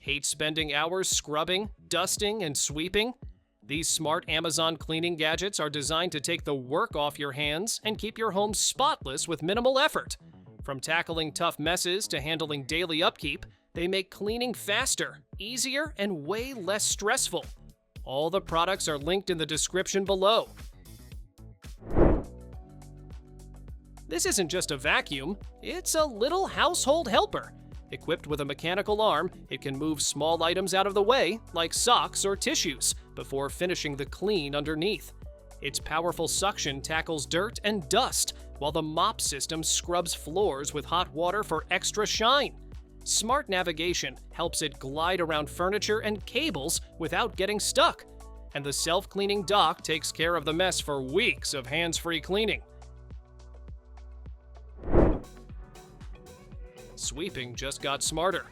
Hate spending hours scrubbing, dusting, and sweeping? These smart Amazon cleaning gadgets are designed to take the work off your hands and keep your home spotless with minimal effort. From tackling tough messes to handling daily upkeep, they make cleaning faster, easier, and way less stressful. All the products are linked in the description below. This isn't just a vacuum, it's a little household helper. Equipped with a mechanical arm, it can move small items out of the way, like socks or tissues, before finishing the clean underneath. Its powerful suction tackles dirt and dust, while the mop system scrubs floors with hot water for extra shine. Smart navigation helps it glide around furniture and cables without getting stuck. And the self-cleaning dock takes care of the mess for weeks of hands-free cleaning. Sweeping just got smarter.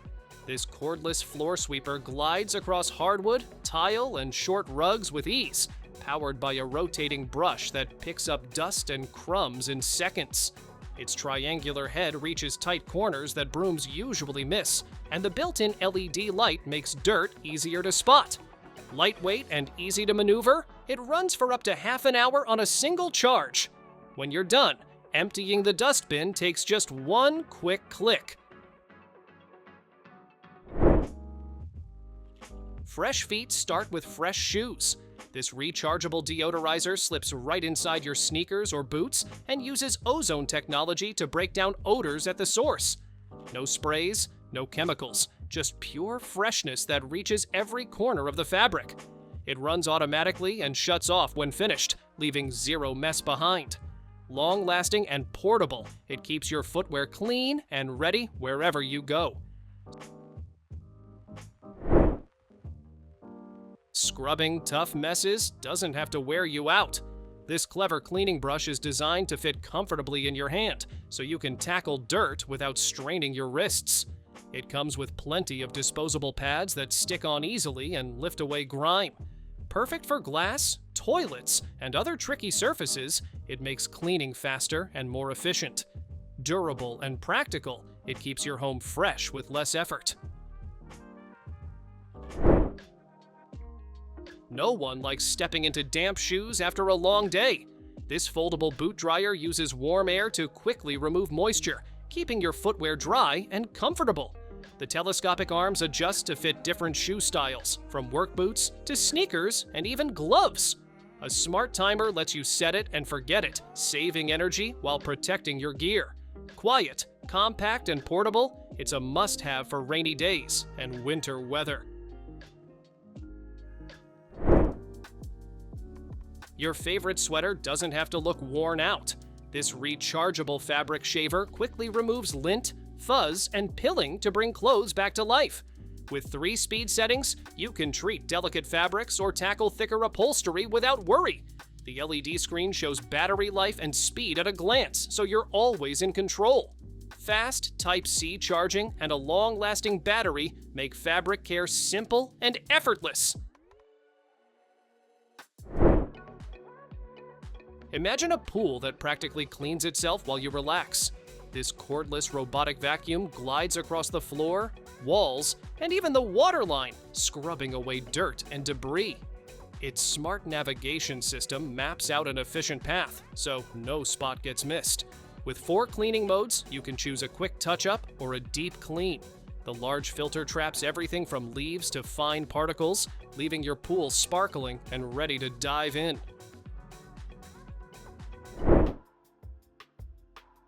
This cordless floor sweeper glides across hardwood, tile, and short rugs with ease, powered by a rotating brush that picks up dust and crumbs in seconds. Its triangular head reaches tight corners that brooms usually miss, and the built-in LED light makes dirt easier to spot. Lightweight and easy to maneuver, it runs for up to half an hour on a single charge. When you're done, emptying the dustbin takes just one quick click. Fresh feet start with fresh shoes. This rechargeable deodorizer slips right inside your sneakers or boots and uses ozone technology to break down odors at the source. No sprays, no chemicals, just pure freshness that reaches every corner of the fabric. It runs automatically and shuts off when finished, leaving zero mess behind. Long-lasting and portable, it keeps your footwear clean and ready wherever you go. Scrubbing tough messes doesn't have to wear you out. This clever cleaning brush is designed to fit comfortably in your hand, so you can tackle dirt without straining your wrists. It comes with plenty of disposable pads that stick on easily and lift away grime. Perfect for glass, toilets, and other tricky surfaces, it makes cleaning faster and more efficient. Durable and practical, it keeps your home fresh with less effort. No one likes stepping into damp shoes after a long day. This foldable boot dryer uses warm air to quickly remove moisture, keeping your footwear dry and comfortable. The telescopic arms adjust to fit different shoe styles, from work boots to sneakers and even gloves. A smart timer lets you set it and forget it, saving energy while protecting your gear. Quiet, compact, and portable, it's a must-have for rainy days and winter weather. Your favorite sweater doesn't have to look worn out. This rechargeable fabric shaver quickly removes lint, fuzz, and pilling to bring clothes back to life. With 3 speed settings, you can treat delicate fabrics or tackle thicker upholstery without worry. The LED screen shows battery life and speed at a glance, so you're always in control. Fast Type-C charging and a long-lasting battery make fabric care simple and effortless. Imagine a pool that practically cleans itself while you relax. This cordless robotic vacuum glides across the floor, walls, and even the waterline, scrubbing away dirt and debris. Its smart navigation system maps out an efficient path, so no spot gets missed. With 4 cleaning modes, you can choose a quick touch-up or a deep clean. The large filter traps everything from leaves to fine particles, leaving your pool sparkling and ready to dive in.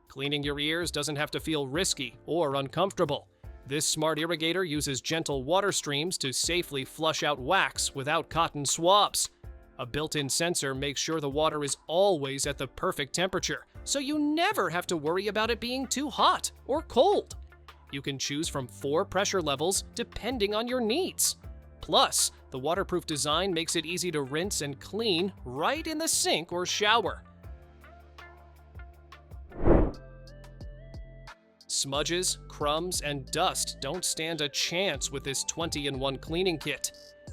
Cleaning your ears doesn't have to feel risky or uncomfortable. This smart irrigator uses gentle water streams to safely flush out wax without cotton swabs. A built-in sensor makes sure the water is always at the perfect temperature, so you never have to worry about it being too hot or cold. You can choose from 4 pressure levels depending on your needs. Plus, the waterproof design makes it easy to rinse and clean right in the sink or shower. Smudges, crumbs, and dust don't stand a chance with this 20-in-1 cleaning kit.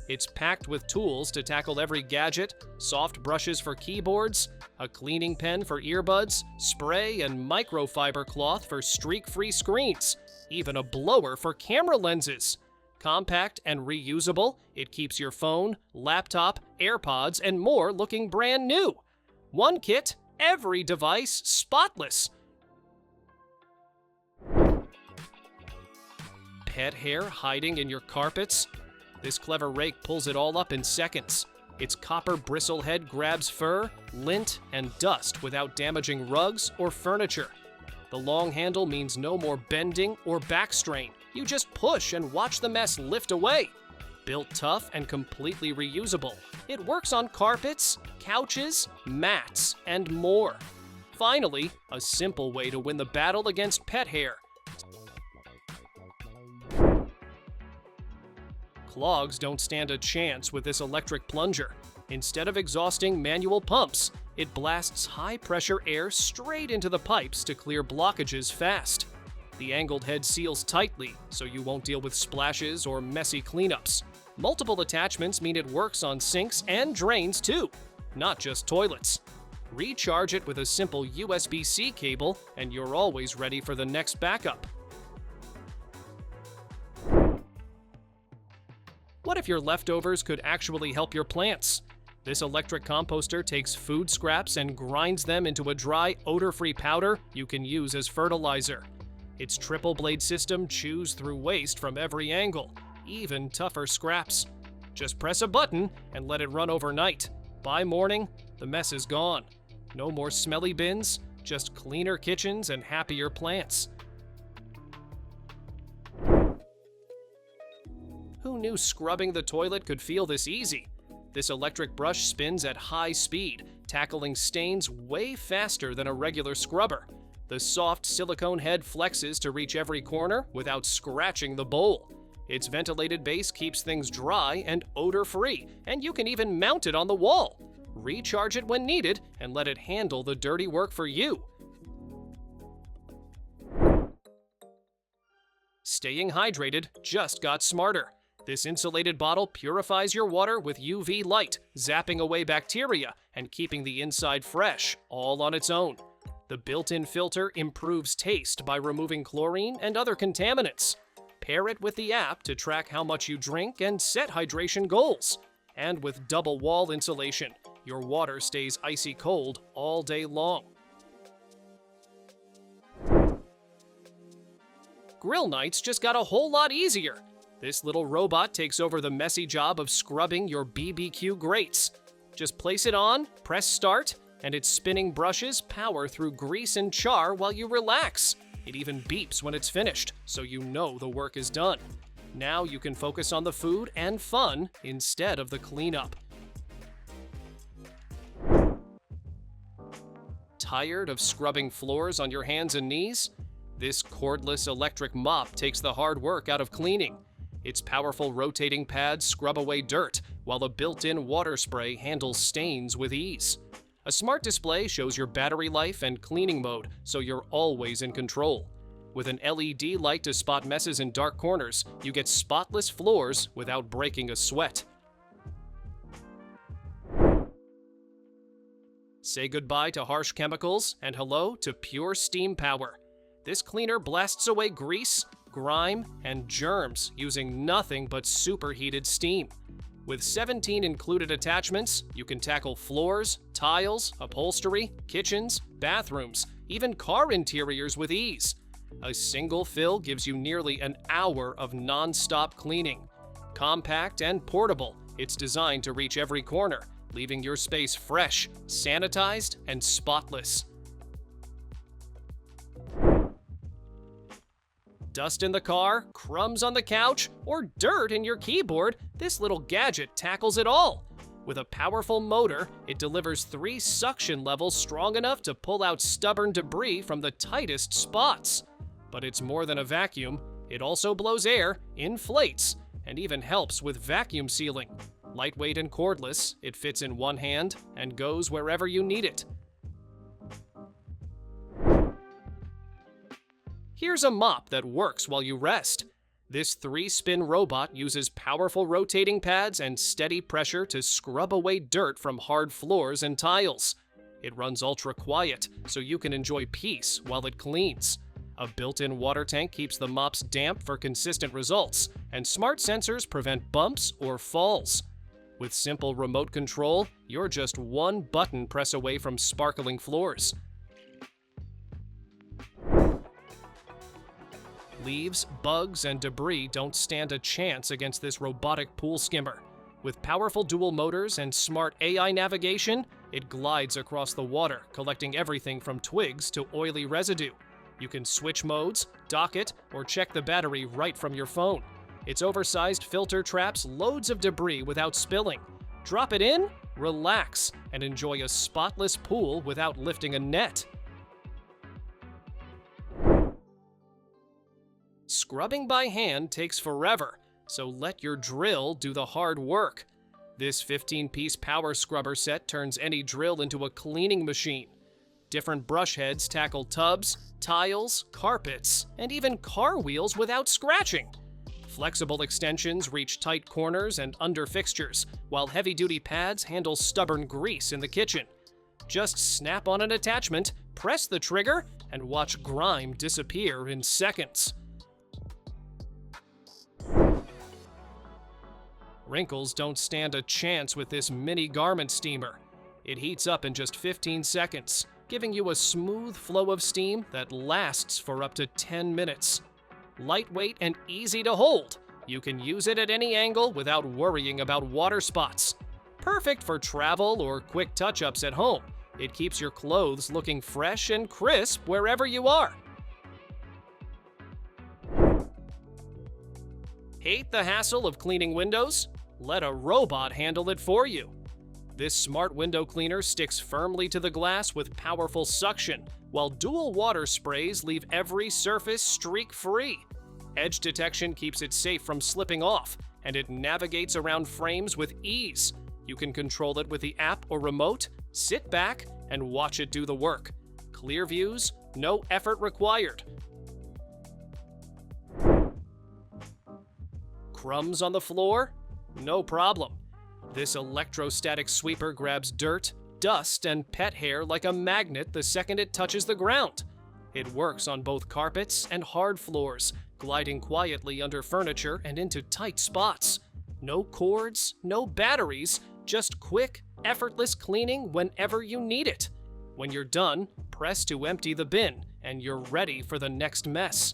It's packed with tools to tackle every gadget, soft brushes for keyboards, a cleaning pen for earbuds, spray and microfiber cloth for streak-free screens, even a blower for camera lenses. Compact and reusable, it keeps your phone, laptop, AirPods, and more looking brand new. One kit, every device spotless. Pet hair hiding in your carpets? This clever rake pulls it all up in seconds. Its copper bristle head grabs fur, lint, and dust without damaging rugs or furniture. The long handle means no more bending or back strain. You just push and watch the mess lift away. Built tough and completely reusable, it works on carpets, couches, mats, and more. Finally, a simple way to win the battle against pet hair. Clogs don't stand a chance with this electric plunger. Instead of exhausting manual pumps, it blasts high-pressure air straight into the pipes to clear blockages fast. The angled head seals tightly, so you won't deal with splashes or messy cleanups. Multiple attachments mean it works on sinks and drains too, not just toilets. Recharge it with a simple USB-C cable, and you're always ready for the next backup. What if your leftovers could actually help your plants? This electric composter takes food scraps and grinds them into a dry, odor-free powder you can use as fertilizer. Its triple blade system chews through waste from every angle, even tougher scraps. Just press a button and let it run overnight. By morning, the mess is gone. No more smelly bins, just cleaner kitchens and happier plants. Who knew scrubbing the toilet could feel this easy? This electric brush spins at high speed, tackling stains way faster than a regular scrubber. The soft silicone head flexes to reach every corner without scratching the bowl. Its ventilated base keeps things dry and odor-free, and you can even mount it on the wall. Recharge it when needed and let it handle the dirty work for you. Staying hydrated just got smarter. This insulated bottle purifies your water with UV light, zapping away bacteria and keeping the inside fresh, all on its own. The built-in filter improves taste by removing chlorine and other contaminants. Pair it with the app to track how much you drink and set hydration goals. And with double wall insulation, your water stays icy cold all day long. Grill nights just got a whole lot easier. This little robot takes over the messy job of scrubbing your BBQ grates. Just place it on, press start, and its spinning brushes power through grease and char while you relax. It even beeps when it's finished, so you know the work is done. Now you can focus on the food and fun instead of the cleanup. Tired of scrubbing floors on your hands and knees? This cordless electric mop takes the hard work out of cleaning. Its powerful rotating pads scrub away dirt, while a built-in water spray handles stains with ease. A smart display shows your battery life and cleaning mode, so you're always in control. With an LED light to spot messes in dark corners, you get spotless floors without breaking a sweat. Say goodbye to harsh chemicals and hello to pure steam power. This cleaner blasts away grease, grime, and germs using nothing but superheated steam. With 17 included attachments, you can tackle floors, tiles, upholstery, kitchens, bathrooms, even car interiors with ease. A single fill gives you nearly an hour of non-stop cleaning. Compact and portable, it's designed to reach every corner, leaving your space fresh, sanitized, and spotless. Dust in the car, crumbs on the couch, or dirt in your keyboard, this little gadget tackles it all. With a powerful motor, it delivers 3 suction levels strong enough to pull out stubborn debris from the tightest spots. But it's more than a vacuum. It also blows air, inflates, and even helps with vacuum sealing. Lightweight and cordless, it fits in one hand and goes wherever you need it. Here's a mop that works while you rest. This 3-spin robot uses powerful rotating pads and steady pressure to scrub away dirt from hard floors and tiles. It runs ultra quiet, so you can enjoy peace while it cleans. A built-in water tank keeps the mops damp for consistent results, and smart sensors prevent bumps or falls. With simple remote control, you're just one button press away from sparkling floors. Leaves, bugs, and debris don't stand a chance against this robotic pool skimmer. With powerful dual motors and smart AI navigation, it glides across the water, collecting everything from twigs to oily residue. You can switch modes, dock it, or check the battery right from your phone. Its oversized filter traps loads of debris without spilling. Drop it in, relax, and enjoy a spotless pool without lifting a net. Scrubbing by hand takes forever, so let your drill do the hard work. This 15-piece power scrubber set turns any drill into a cleaning machine. Different brush heads tackle tubs, tiles, carpets, and even car wheels without scratching. Flexible extensions reach tight corners and under fixtures, while heavy-duty pads handle stubborn grease in the kitchen. Just snap on an attachment, press the trigger, and watch grime disappear in seconds. Wrinkles don't stand a chance with this mini garment steamer. It heats up in just 15 seconds, giving you a smooth flow of steam that lasts for up to 10 minutes. Lightweight and easy to hold, you can use it at any angle without worrying about water spots. Perfect for travel or quick touch-ups at home. It keeps your clothes looking fresh and crisp wherever you are. Hate the hassle of cleaning windows? Let a robot handle it for you. This smart window cleaner sticks firmly to the glass with powerful suction, while dual water sprays leave every surface streak-free. Edge detection keeps it safe from slipping off, and it navigates around frames with ease. You can control it with the app or remote, sit back, and watch it do the work. Clear views, no effort required. Crumbs on the floor? No problem. This electrostatic sweeper grabs dirt, dust, and pet hair like a magnet the second it touches the ground. It works on both carpets and hard floors, gliding quietly under furniture and into tight spots. No cords, no batteries, just quick, effortless cleaning whenever you need it. When you're done, press to empty the bin, and you're ready for the next mess.